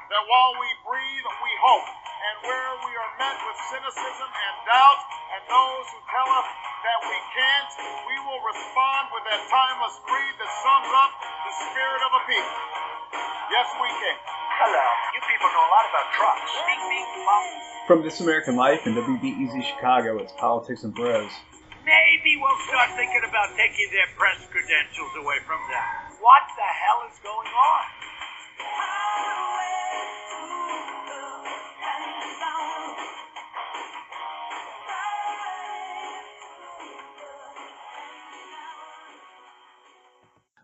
that while we breathe, we hope. And where we are met with cynicism and doubt, and those who tell us that we can't, we will respond with that timeless creed that sums up the spirit of a people. Yes, we can. Hello. You people know a lot about trucks. Bing, bing, bong. From This American Life and WBEZ Chicago, it's Politics and Bros. Maybe we'll start thinking about taking their press credentials away from them. What the hell is going on?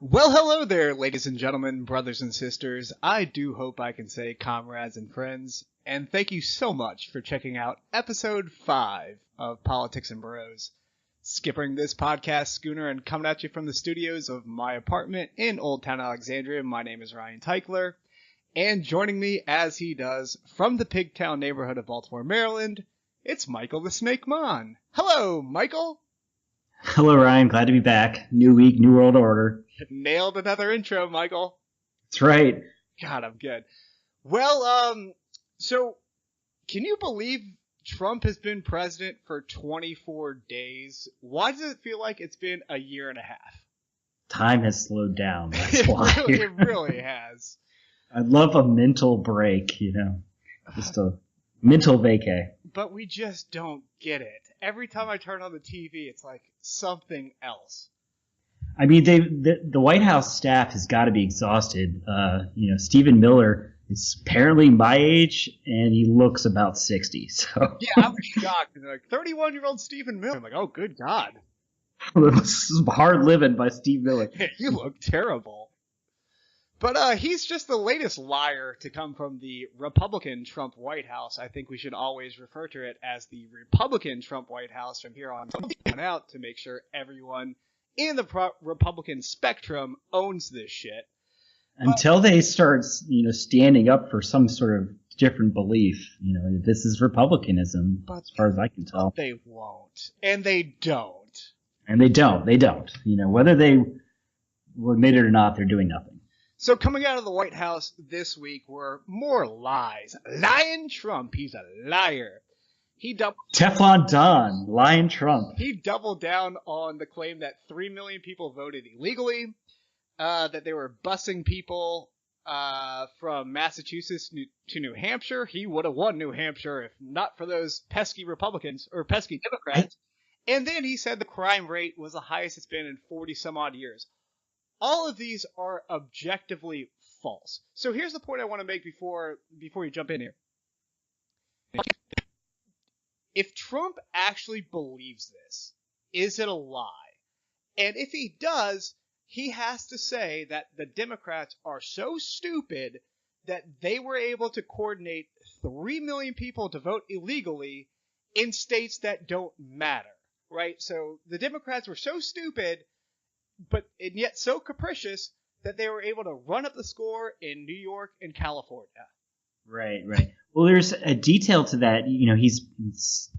Well, hello there, ladies and gentlemen, brothers and sisters. I do hope I can say comrades and friends, and thank you so much for checking out episode 5 of Politics and Bros. Skipping this podcast schooner and coming at you from the studios of my apartment in Old Town Alexandria, my name is Ryan Teichler, and joining me as he does from the Pigtown neighborhood of Baltimore, Maryland, it's Michael the Snake Mon. Hello, Michael! Hello, Ryan. Glad to be back. New week, new world order. Nailed another intro, Michael. That's right. God, I'm good. Well, so can you believe Trump has been president for 24 days? Why does it feel like it's been a year and a half? Time has slowed down. That's why. It really has. I'd love a mental break, just a mental vacay. But we just don't get it. Every time I turn on the TV, it's like something else. I mean, the White House staff has got to be exhausted. Stephen Miller is apparently my age, and he looks about 60. So yeah, I was shocked. Like 31-year-old Stephen Miller. I'm like, oh, good God. This is hard living by Steve Miller. You look terrible. But he's just the latest liar to come from the Republican Trump White House. I think we should always refer to it as the Republican Trump White House from here on out to make sure everyone in the Republican spectrum owns this shit. Until they start, standing up for some sort of different belief. This is republicanism, as far as I can tell. They won't. And they don't. And they don't. They don't. Whether they will admit it or not, they're doing nothing. So coming out of the White House this week were more lies. Lyin Trump, he's a liar. Teflon Don, Lyin Trump. He doubled down on the claim that 3 million people voted illegally, that they were busing people from Massachusetts to New Hampshire. He would have won New Hampshire if not for those pesky Republicans or pesky Democrats. And then he said the crime rate was the highest it's been in 40 some odd years. All of these are objectively false. So here's the point I want to make before you jump in here. If Trump actually believes this, is it a lie? And if he does, he has to say that the Democrats are so stupid that they were able to coordinate 3 million people to vote illegally in states that don't matter, right? So the Democrats were so stupid and yet so capricious that they were able to run up the score in New York and California. Right. Well, there's a detail to that. He's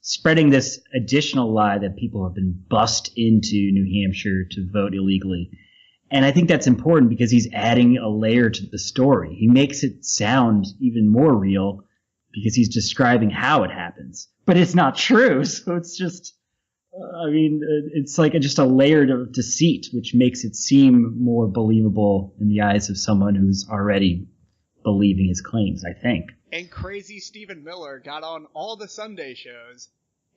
spreading this additional lie that people have been bussed into New Hampshire to vote illegally. And I think that's important because he's adding a layer to the story. He makes it sound even more real because he's describing how it happens. But it's not true, so it's just... it's like just a layer of deceit, which makes it seem more believable in the eyes of someone who's already believing his claims, I think. And crazy Stephen Miller got on all the Sunday shows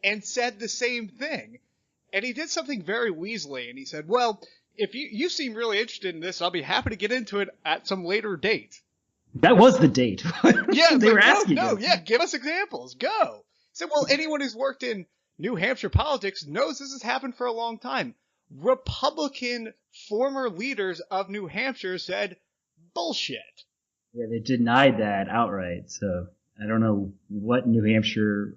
and said the same thing. And he did something very Weasley, and he said, well, if you seem really interested in this, I'll be happy to get into it at some later date. That was the date. Yeah, they were asking. No, give us examples. Go. He said, well, anyone who's worked in New Hampshire politics knows this has happened for a long time. Republican former leaders of New Hampshire said, bullshit. Yeah, they denied that outright. So I don't know what New Hampshire,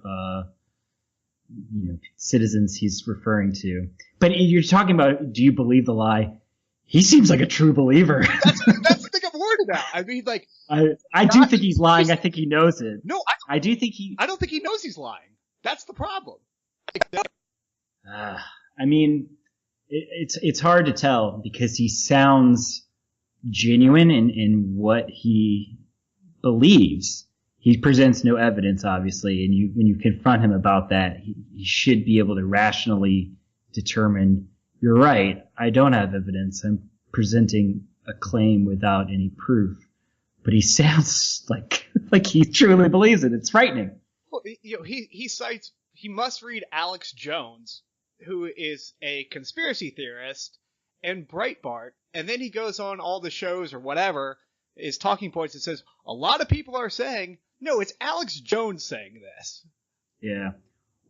citizens he's referring to. But you're talking about, do you believe the lie? He seems like a true believer. That's the thing I'm worried about. I mean, like, I do think he's lying. I think he knows it. No, I do think he. I don't think he knows he's lying. That's the problem. It's hard to tell because he sounds genuine in what he believes. He presents no evidence, obviously, and when you confront him about that, he should be able to rationally determine, you're right, I don't have evidence. I'm presenting a claim without any proof. But he sounds like he truly believes it. It's frightening. Well, he must read Alex Jones, who is a conspiracy theorist, and Breitbart, and then he goes on all the shows or whatever, his talking points, and says, a lot of people are saying, no, it's Alex Jones saying this. Yeah.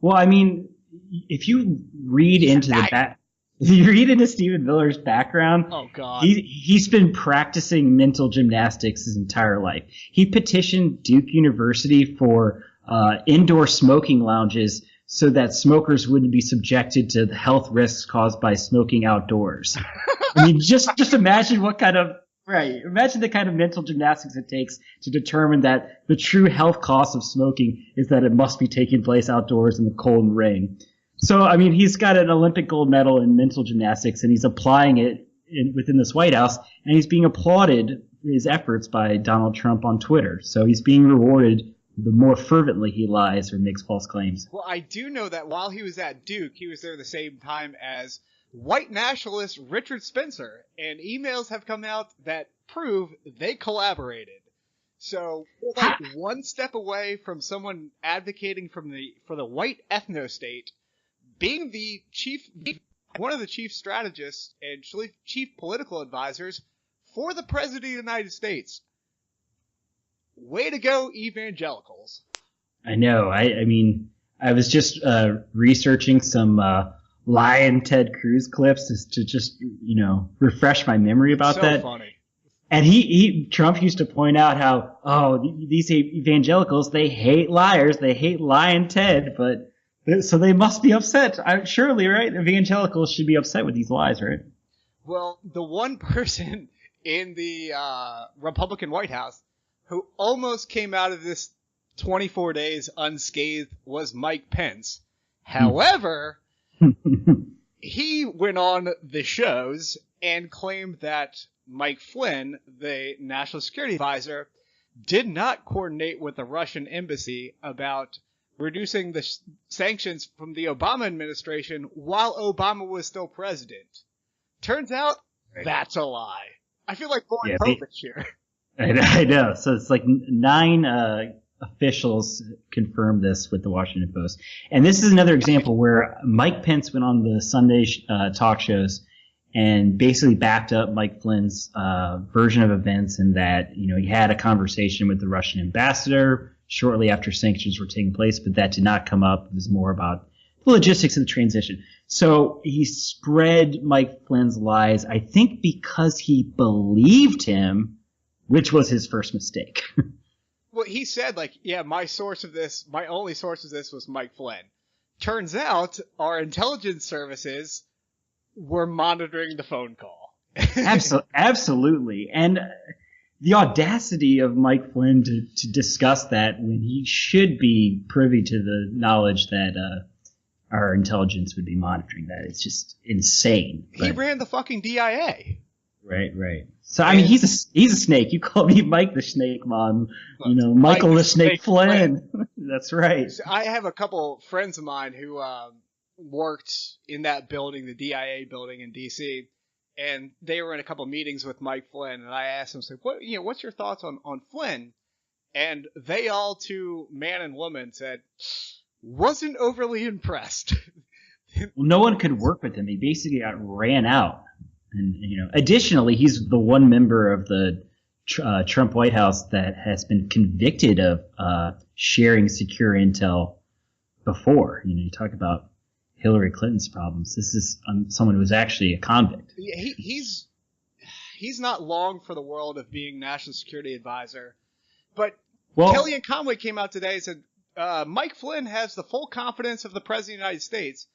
Well, I mean, if you read into you read into Stephen Miller's background, oh God, he's been practicing mental gymnastics his entire life. He petitioned Duke University for indoor smoking lounges so that smokers wouldn't be subjected to the health risks caused by smoking outdoors. I mean, just imagine imagine the kind of mental gymnastics it takes to determine that the true health cost of smoking is that it must be taking place outdoors in the cold and rain. So, I mean, he's got an Olympic gold medal in mental gymnastics, and he's applying it within this White House, and he's being applauded for his efforts by Donald Trump on Twitter. So he's being rewarded the more fervently he lies or makes false claims. Well, I do know that while he was at Duke, he was there the same time as white nationalist Richard Spencer, and emails have come out that prove they collaborated. So we're like one step away from someone advocating for the white ethno-state being one of the chief strategists and chief political advisors for the President of the United States. Way to go, evangelicals. I know. I mean, I was just researching some Lyin Ted Cruz clips to just, refresh my memory about that. So funny. And Trump used to point out how, these evangelicals, they hate liars, they hate Lyin Ted, so they must be upset. Surely, right? Evangelicals should be upset with these lies, right? Well, the one person in the Republican White House who almost came out of this 24 days unscathed was Mike Pence. However, he went on the shows and claimed that Mike Flynn, the National Security Advisor, did not coordinate with the Russian embassy about reducing the sanctions from the Obama administration while Obama was still president. Turns out, that's a lie. I feel like Lauren Povich here. I know. So it's like 9 officials confirmed this with the Washington Post. And this is another example where Mike Pence went on the Sunday talk shows and basically backed up Mike Flynn's version of events, in that, he had a conversation with the Russian ambassador shortly after sanctions were taking place, but that did not come up. It was more about the logistics of the transition. So he spread Mike Flynn's lies, I think because he believed him, which was his first mistake. Well, he said, my only source of this was Mike Flynn. Turns out our intelligence services were monitoring the phone call. Absolutely. And the audacity of Mike Flynn to discuss that when he should be privy to the knowledge that our intelligence would be monitoring that. It's just insane. He ran the fucking DIA. Right. So, I mean, he's a snake. You call me Mike the Snake, Mom. Michael the Snake Flynn. That's right. So I have a couple friends of mine who worked in that building, the DIA building in D.C., and they were in a couple meetings with Mike Flynn, and I asked them, what's your thoughts on Flynn? And they all, to man and woman, said, wasn't overly impressed. Well, no one could work with him. He basically got ran out. And, additionally, he's the one member of the Trump White House that has been convicted of sharing secure intel before. You talk about Hillary Clinton's problems. This is someone who was actually a convict. Yeah, he's not long for the world of being National Security Advisor. But Kellyanne Conway came out today and said, Mike Flynn has the full confidence of the President of the United States.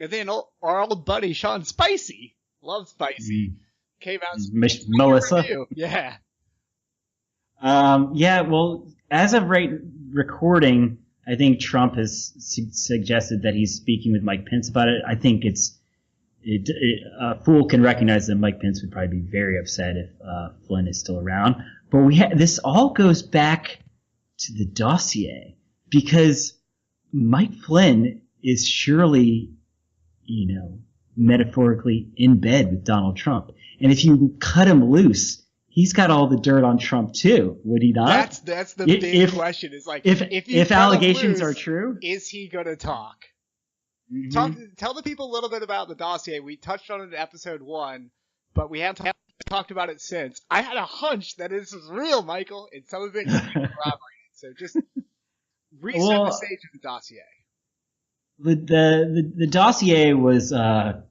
And then our old buddy Sean Spicy, love Spicy, came out and said, Melissa. Yeah. Well, as of recording, I think Trump has suggested that he's speaking with Mike Pence about it. I think a fool can recognize that Mike Pence would probably be very upset if Flynn is still around. But this all goes back to the dossier, because Mike Flynn is surely, metaphorically in bed with Donald Trump. And if you cut him loose, he's got all the dirt on Trump too, would he not? That's the big question. Is like, if allegations are true, is he going to talk? Mm-hmm. Tell the people a little bit about the dossier. We touched on it in episode 1, but we haven't talked about it since. I had a hunch that this was real, Michael, and some of it can be corroborated. So just reset the stage of the dossier. The dossier was a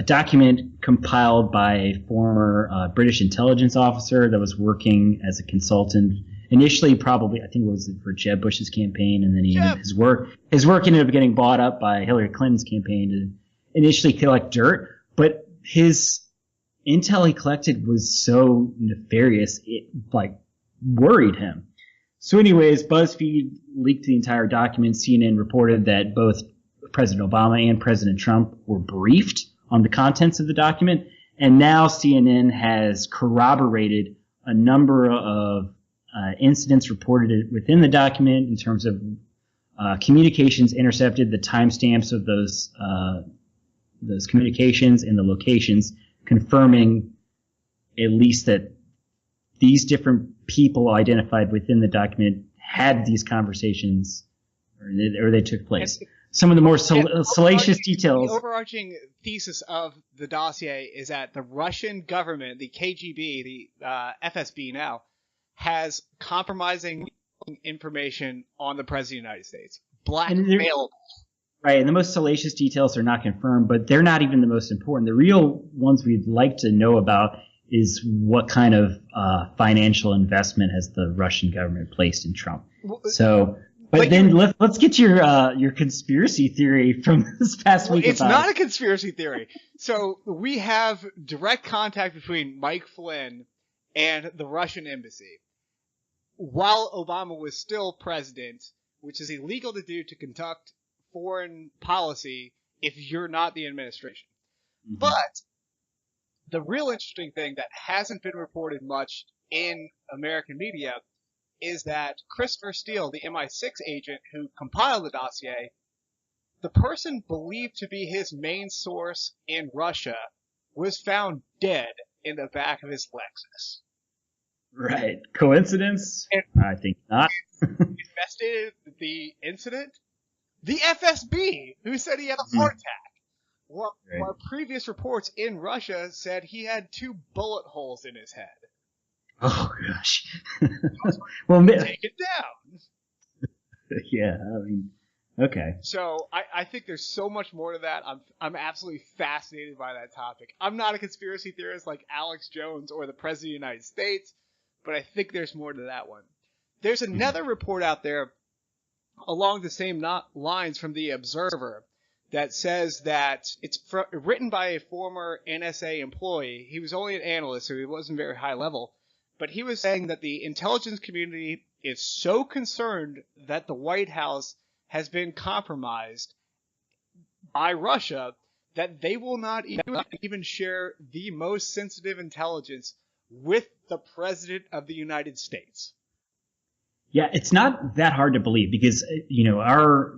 document compiled by a former British intelligence officer that was working as a consultant. Initially, probably, I think it was for Jeb Bush's campaign, and then his work ended up getting bought up by Hillary Clinton's campaign to initially collect dirt. But his intel he collected was so nefarious, it worried him. So anyways, BuzzFeed leaked the entire document. CNN reported that both President Obama and President Trump were briefed on the contents of the document. And now CNN has corroborated a number of incidents reported within the document in terms of communications intercepted, the timestamps of those communications and the locations, confirming at least that these different people identified within the document had these conversations, or they took place. Some of the more salacious details. The overarching thesis of the dossier is that the Russian government, the KGB, the FSB now, has compromising information on the President of the United States. Blackmailable. Right, and the most salacious details are not confirmed, but they're not even the most important. The real ones we'd like to know about is what kind of financial investment has the Russian government placed in Trump. So, but then let's get your conspiracy theory from this past week. It's not a conspiracy theory. So we have direct contact between Mike Flynn and the Russian embassy while Obama was still president, which is illegal to do to conduct foreign policy if you're not the administration. Mm-hmm. But the real interesting thing that hasn't been reported much in American media is that Christopher Steele, the MI6 agent who compiled the dossier, the person believed to be his main source in Russia was found dead in the back of his Lexus. Right. Coincidence? I think not. Investigated the incident. The FSB, who said he had a heart attack. While previous reports in Russia said he had 2 bullet holes in his head. Oh, gosh. Well, take it down. Yeah, I mean, okay. So I think there's so much more to that. I'm absolutely fascinated by that topic. I'm not a conspiracy theorist like Alex Jones or the President of the United States, but I think there's more to that one. There's another report out there along the same lines from The Observer that says that it's written by a former NSA employee. He was only an analyst, so he wasn't very high level. But he was saying that the intelligence community is so concerned that the White House has been compromised by Russia that they will not even share the most sensitive intelligence with the President of the United States. Yeah, it's not that hard to believe because, our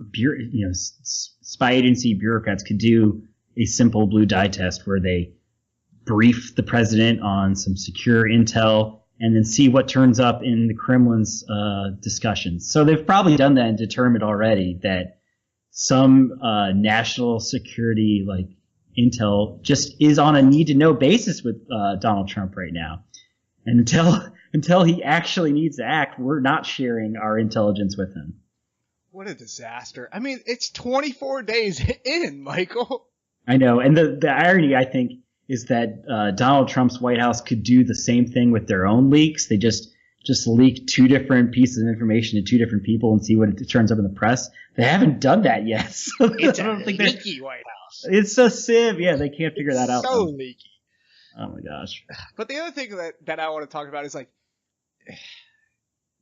spy agency bureaucrats could do a simple blue dye test where they brief the president on some secure intel and then see what turns up in the Kremlin's discussions. So they've probably done that and determined already that some national security intel just is on a need-to-know basis with Donald Trump right now. And until he actually needs to act, we're not sharing our intelligence with him. What a disaster. I mean, it's 24 days in, Michael. I know. And the irony, I think, is that Donald Trump's White House could do the same thing with their own leaks. They just leak 2 different pieces of information to 2 different people and see what it turns up in the press. They haven't done that yet. So it's a leaky White House. It's a sieve. Yeah, they can't figure that out. So leaky. Oh my gosh. But the other thing that I want to talk about is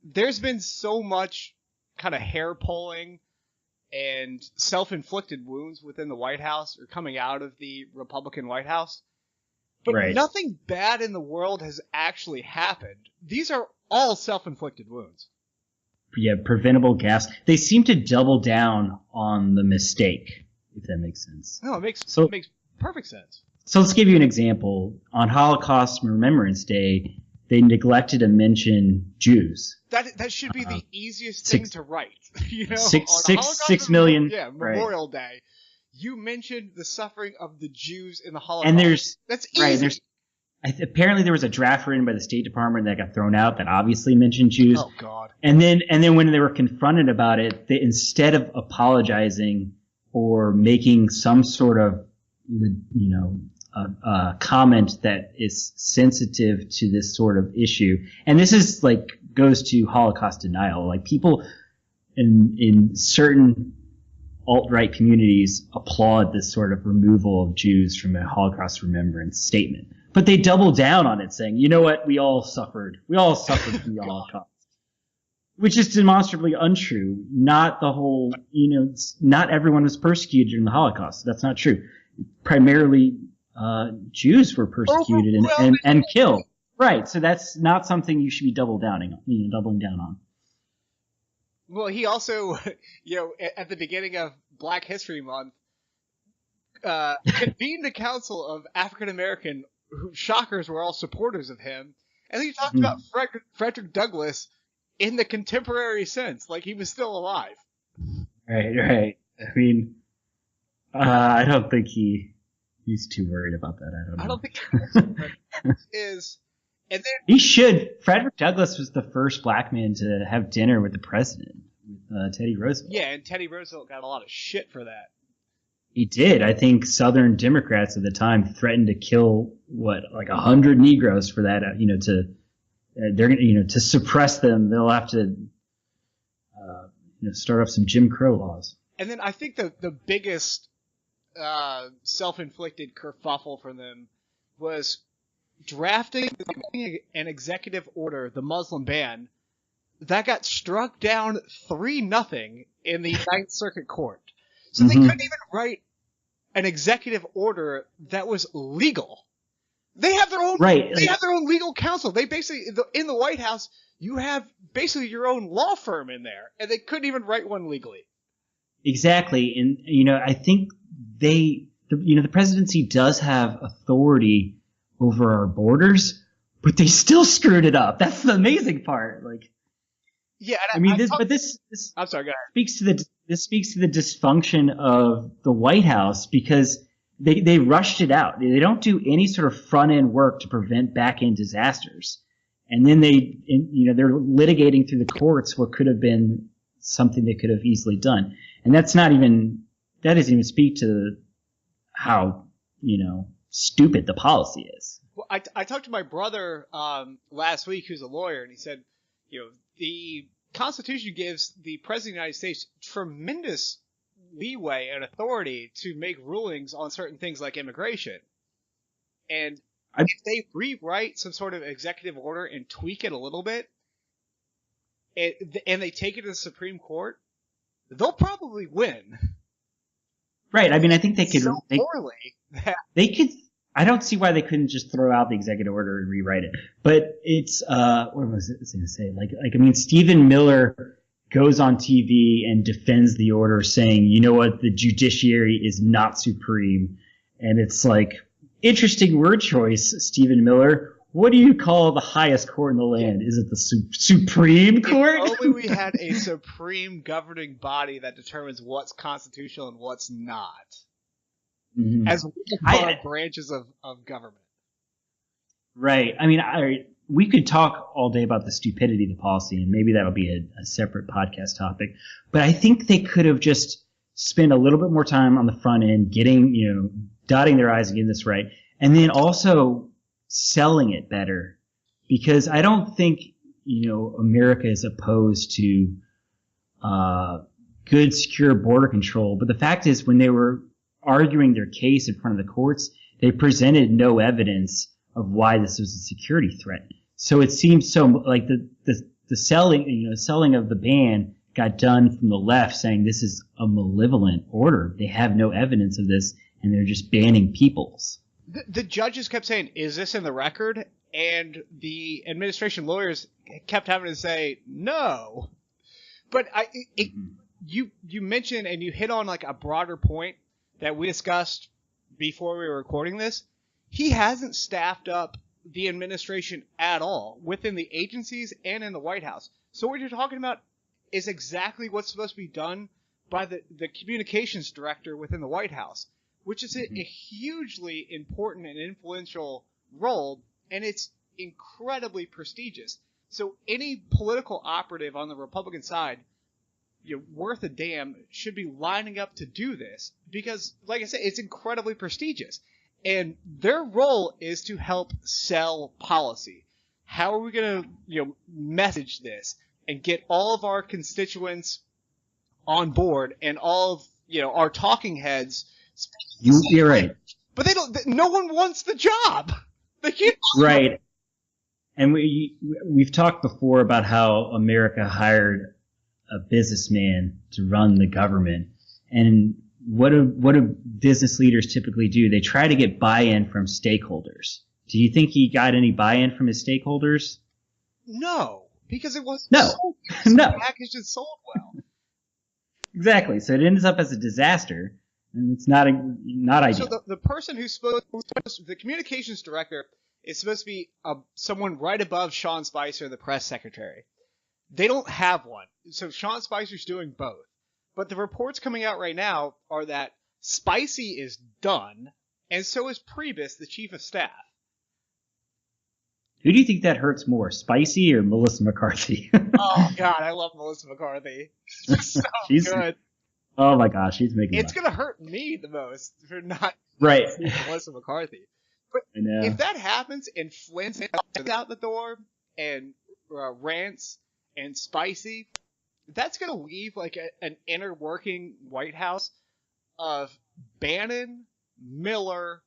there's been so much kind of hair pulling and self-inflicted wounds within the White House or coming out of the Republican White House. But Right. nothing bad in the world has actually happened. These are all self-inflicted wounds. Yeah, preventable gas. They seem to double down on the mistake, if that makes sense. No, it makes perfect sense. So let's give you an example. On Holocaust Remembrance Day, they neglected to mention Jews. That should be the easiest thing to write. You know, on six million. Yeah, right. Memorial Day. You mentioned the suffering of the Jews in the Holocaust. And that's easy. Right, apparently there was a draft written by the State Department that got thrown out that obviously mentioned Jews. Oh God! And then when they were confronted about it, they, instead of apologizing or making some sort of comment that is sensitive to this sort of issue, and this is like goes to Holocaust denial. Like people in certain alt-right communities applaud this sort of removal of Jews from a Holocaust remembrance statement. But they double down on it, saying, you know what, we all suffered from the Holocaust. Which is demonstrably untrue. Not the whole, not everyone was persecuted in the Holocaust. That's not true. Primarily, Jews were persecuted and killed. Right, so that's not something you should be doubling down on. Well, he also, at the beginning of Black History Month, convened a council of African American shockers were all supporters of him, and he talked about Frederick Douglass in the contemporary sense, like he was still alive. Right. I mean, I don't think he's too worried about that. I don't think he is. And then he should. Frederick Douglass was the first black man to have dinner with the president, with Teddy Roosevelt. Yeah, and Teddy Roosevelt got a lot of shit for that. He did. I think Southern Democrats at the time threatened to kill 100 Negroes for that. To suppress them, they'll have to start up some Jim Crow laws. And then I think the biggest self-inflicted kerfuffle for them was drafting an executive order, the Muslim ban, that got struck down 3-0 in the Ninth Circuit Court. So they couldn't even write an executive order that was legal. They have their own. Right. They have their own legal counsel. They basically in the White House, you have basically your own law firm in there, and they couldn't even write one legally. Exactly, and I think the presidency does have authority over our borders, but they still screwed it up. That's the amazing part. Yeah, I'm sorry, go ahead. This speaks to the dysfunction of the White House because they rushed it out. They don't do any sort of front end work to prevent back end disasters, and then they're litigating through the courts what could have been something they could have easily done, and that doesn't even speak to how stupid the policy is. Well, I talked to my brother last week, who's a lawyer, and he said, the Constitution gives the President of the United States tremendous leeway and authority to make rulings on certain things like immigration. And if they rewrite some sort of executive order and tweak it a little bit, and they take it to the Supreme Court, they'll probably win. Right. I mean, I think they could. So poorly. They could. I don't see why they couldn't just throw out the executive order and rewrite it. But it's what was it going to say? Stephen Miller goes on TV and defends the order, saying, "You know what? The judiciary is not supreme." And it's like, interesting word choice, Stephen Miller. What do you call the highest court in the land? Is it the Supreme Court? If only we had a supreme governing body that determines what's constitutional and what's not. Mm-hmm. As broad branches of government. Right. I mean, we could talk all day about the stupidity of the policy, and maybe that'll be a separate podcast topic. But I think they could have just spent a little bit more time on the front end, dotting their I's and getting this right, and then also selling it better. Because I don't think, America is opposed to good, secure border control. But the fact is, when they were arguing their case in front of the courts, they presented no evidence of why this was a security threat. So it seems so like the selling of the ban got done from the left, saying this is a malevolent order. They have no evidence of this, and they're just banning peoples. The judges kept saying, "Is this in the record?" And the administration lawyers kept having to say, "No." But you mentioned and you hit on like a broader point that we discussed before we were recording this. He hasn't staffed up the administration at all within the agencies and in the White House. So what you're talking about is exactly what's supposed to be done by the communications director within the White House, which is a hugely important and influential role, and it's incredibly prestigious. So any political operative on the Republican side, worth a damn, should be lining up to do this because, like I said, it's incredibly prestigious. And their role is to help sell policy. How are we going to, message this and get all of our constituents on board and all of, our talking heads? You're right. But they don't. No one wants the job. They can't. Right. And we've talked before about how America hired a businessman to run the government, and what do business leaders typically do? They try to get buy-in from stakeholders. Do you think he got any buy-in from his stakeholders? No, because it wasn't packaged and sold well. Exactly. So it ends up as a disaster, and it's not ideal. So the person the communications director is supposed to be someone right above Sean Spicer, the press secretary. They don't have one. So Sean Spicer's doing both. But the reports coming out right now are that Spicy is done, and so is Priebus, the chief of staff. Who do you think that hurts more, Spicy or Melissa McCarthy? Oh, God, I love Melissa McCarthy. She's so good. Oh, my gosh, she's making It's going to hurt me the most for not right. Melissa McCarthy. But if that happens and Flynn's out the door and Rance and Spicy, that's going to leave like an inner working White House of Bannon, Miller,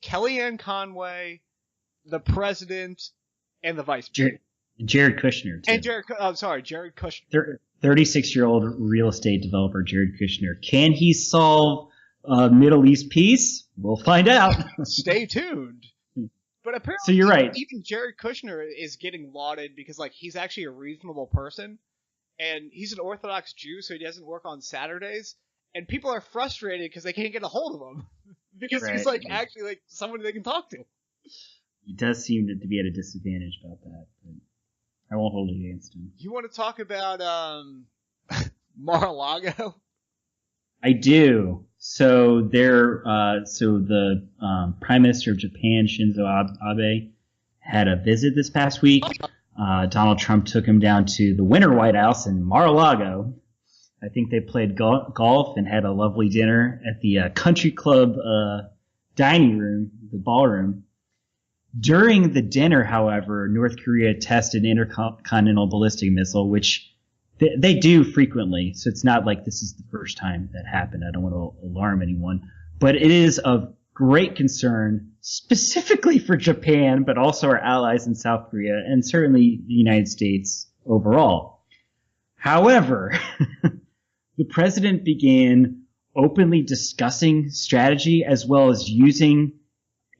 Kellyanne Conway, the president, and the vice president. Jared Kushner, too. And Jared Kushner. 36-year-old real estate developer Jared Kushner. Can he solve Middle East peace? We'll find out. Stay tuned. But apparently, so you're right. Even Jared Kushner is getting lauded because like he's actually a reasonable person. And he's an Orthodox Jew, so he doesn't work on Saturdays. And people are frustrated because they can't get a hold of him. Because he's actually like someone they can talk to. He does seem to be at a disadvantage about that. But I won't hold it against him. You want to talk about Mar-a-Lago? I do. So the Prime Minister of Japan, Shinzo Abe, had a visit this past week. Donald Trump took him down to the Winter White House in Mar-a-Lago. I think they played golf and had a lovely dinner at the country club dining room, the ballroom. During the dinner, however, North Korea tested an intercontinental ballistic missile, which they do frequently. So it's not like this is the first time that happened. I don't want to alarm anyone. But it is of great concern, specifically for Japan, but also our allies in South Korea, and certainly the United States overall. However, the president began openly discussing strategy as well as using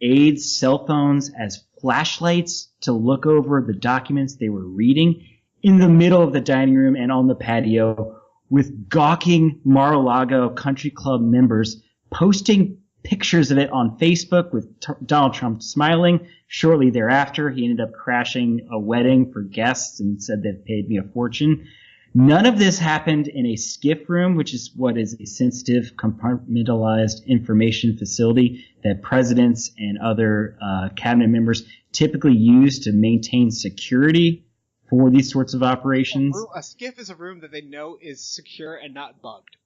aides' cell phones as flashlights to look over the documents they were reading in the middle of the dining room and on the patio, with gawking Mar-a-Lago Country Club members posting pictures of it on Facebook with Donald Trump smiling. Shortly thereafter, he ended up crashing a wedding for guests and said they've paid me a fortune. None of this happened in a SCIF room, which is what is a sensitive, compartmentalized information facility that presidents and other cabinet members typically use to maintain security for these sorts of operations. A SCIF is a room that they know is secure and not bugged.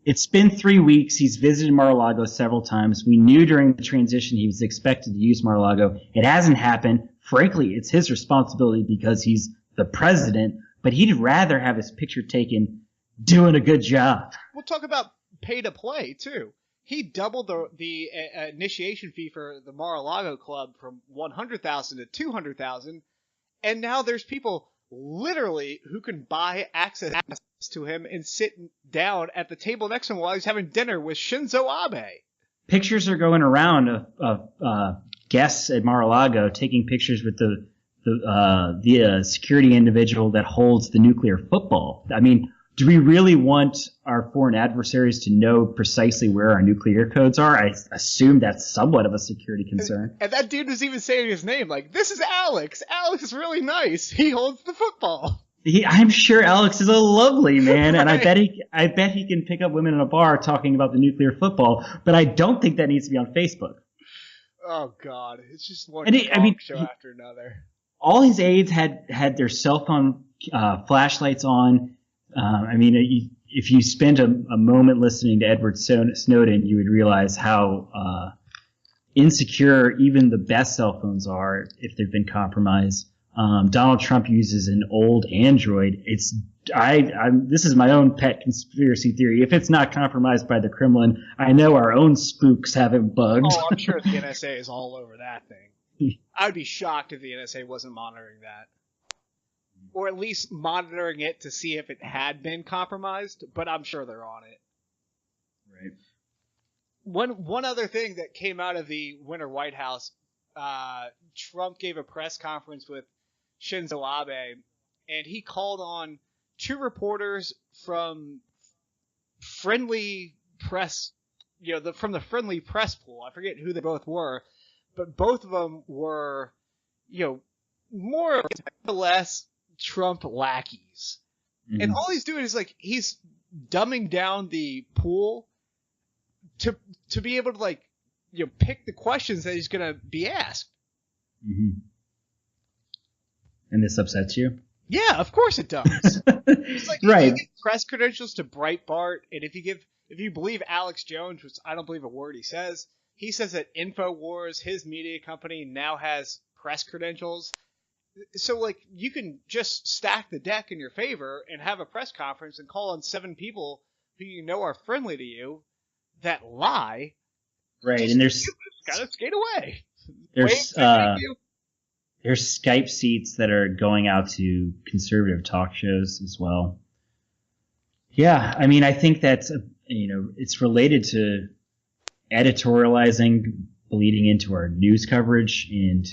It's been 3 weeks. He's visited Mar-a-Lago several times. We knew during the transition he was expected to use Mar-a-Lago. It hasn't happened. Frankly, it's his responsibility because he's the president, but he'd rather have his picture taken doing a good job. We'll talk about pay to play, too. He doubled the initiation fee for the Mar-a-Lago club from $100,000 to $200,000, and now there's people literally who can buy access to him and sit down at the table next to him while he's having dinner with Shinzo Abe. pictures are going around of guests at Mar-a-Lago taking pictures with the security individual that holds the nuclear football. I mean, do we really want our foreign adversaries to know precisely where our nuclear codes are? I assume that's somewhat of a security concern. And that dude was even saying his name, like, this is Alex. Alex is really nice. He holds the football. I'm sure Alex is a lovely man, and Right. I bet he can pick up women in a bar talking about the nuclear football, but I don't think that needs to be on Facebook. Oh, God. It's just one show after another. All his aides had their cell phone flashlights on. I mean, if you spent a moment listening to Edward Snowden, you would realize how insecure even the best cell phones are if they've been compromised. Donald Trump uses an old Android. This is my own pet conspiracy theory. If it's not compromised by the Kremlin, I know our own spooks have it bugged. Oh, I'm sure the NSA is all over that thing. I would be shocked if the NSA wasn't monitoring that. Or at least monitoring it to see if it had been compromised, but I'm sure they're on it. Right. One other thing that came out of the Winter White House, Trump gave a press conference with Shinzo Abe, and he called on two reporters from friendly press, from the friendly press pool. I forget who they both were, but both of them were, more or less Trump lackeys. Mm-hmm. And all he's doing is he's dumbing down the pool to be able to pick the questions that he's going to be asked. Mm-hmm. And this upsets you? Yeah, of course it does. It's right. If you give press credentials to Breitbart, and if you believe Alex Jones, which I don't believe a word he says that InfoWars, his media company, now has press credentials. So, you can just stack the deck in your favor and have a press conference and call on 7 people who you know are friendly to you that lie. Right, and there's gotta skate away. There's Skype seats that are going out to conservative talk shows as well. Yeah, I mean, I think that's it's related to editorializing bleeding into our news coverage, and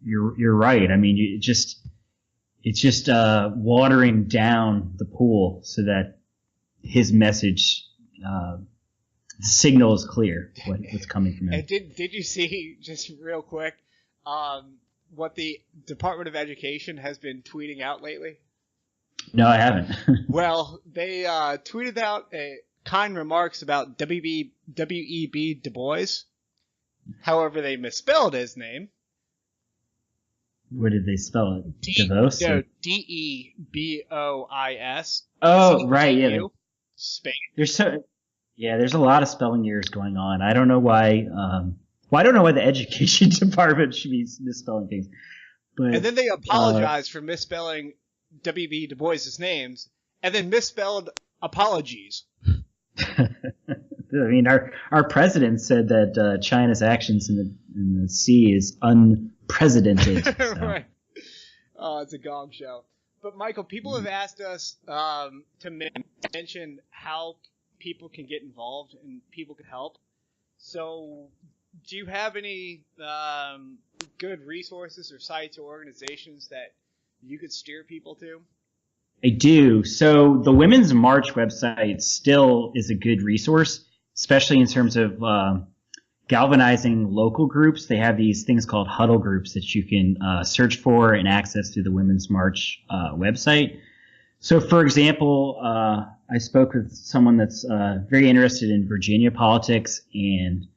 you're right. I mean, it's just watering down the pool so that his message signal is clear what's coming from him. And did you see, just real quick, what the Department of Education has been tweeting out lately? No, I haven't. Well, they tweeted out kind remarks about W.E.B. Du Bois. However, they misspelled his name. Where did they spell it? DeVos? No, D-E-B-O-I-S. Oh, right, yeah. Spain. There's a lot of spelling errors going on. I don't know why. I don't know why the education department should be misspelling things. But, and then they apologized for misspelling W.B. Du Bois' names, and then misspelled apologies. I mean, our president said that China's actions in the sea is unprecedented. So. Right. Oh, it's a gong show. But Michael, people have asked us to mention how people can get involved and people can help. So, do you have any good resources or sites or organizations that you could steer people to? I do. So the Women's March website still is a good resource, especially in terms of galvanizing local groups. They have these things called huddle groups that you can search for and access through the Women's March website. So, for example, I spoke with someone that's very interested in Virginia politics, and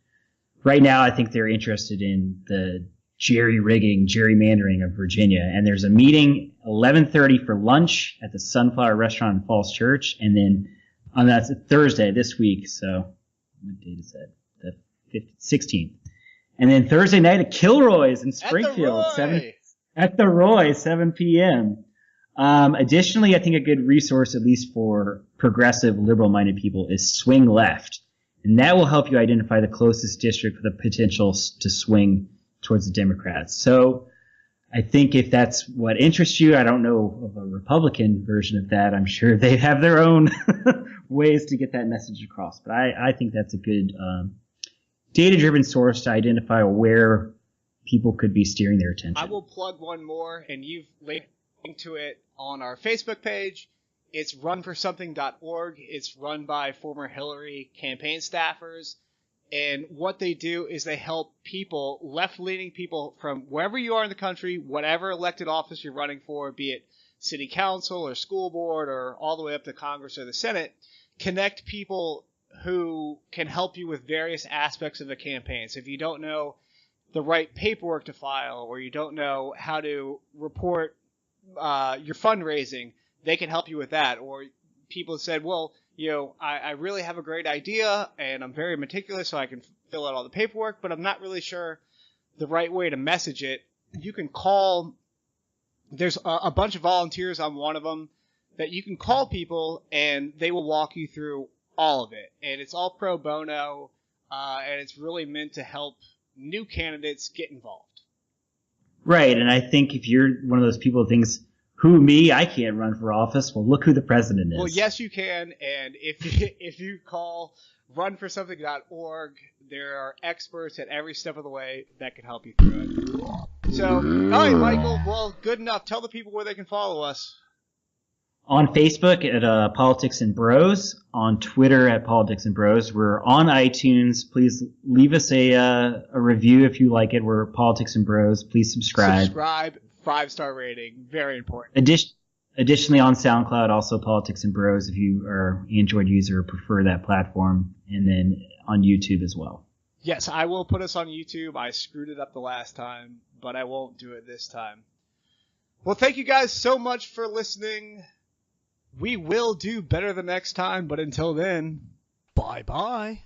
right now I think they're interested in the gerrymandering of Virginia. And there's a meeting 11:30 for lunch at the Sunflower Restaurant in Falls Church, and then that's Thursday this week. So what date is that? The 16th. And then Thursday night at Kilroy's in Springfield, at the Roy, 7 p.m. Additionally, I think a good resource, at least for progressive, liberal-minded people, is Swing Left, and that will help you identify the closest district with the potential to swing towards the Democrats. So I think if that's what interests you, I don't know of a Republican version of that. I'm sure they have their own ways to get that message across. But I think that's a good data-driven source to identify where people could be steering their attention. I will plug one more, and you've linked to it on our Facebook page. It's runforsomething.org. It's run by former Hillary campaign staffers. And what they do is they help people, left-leaning people from wherever you are in the country, whatever elected office you're running for, be it city council or school board or all the way up to Congress or the Senate, connect people who can help you with various aspects of the campaign. So if you don't know the right paperwork to file, or you don't know how to report your fundraising, they can help you with that. Or people said, well, I really have a great idea and I'm very meticulous so I can fill out all the paperwork, but I'm not really sure the right way to message it. You can call, there's a bunch of volunteers, I'm one of them, that you can call people and they will walk you through all of it. And it's all pro bono, and it's really meant to help new candidates get involved. Right, and I think if you're one of those people who thinks, who, me? I can't run for office. Well, look who the president is. Well, yes, you can, and if you call runforsomething.org, there are experts at every step of the way that can help you through it. So, all right, Michael, well, good enough. Tell the people where they can follow us. On Facebook at Politics and Bros, on Twitter at Politics and Bros. We're on iTunes. Please leave us a review if you like it. We're Politics and Bros. Please subscribe. 5-star rating, very important. Additionally, on SoundCloud, also Politics and Bros. If you are an Android user or prefer that platform, and then on YouTube as well. Yes, I will put us on YouTube. I screwed it up the last time, but I won't do it this time. Well, thank you guys so much for listening. We will do better the next time, but until then, bye-bye.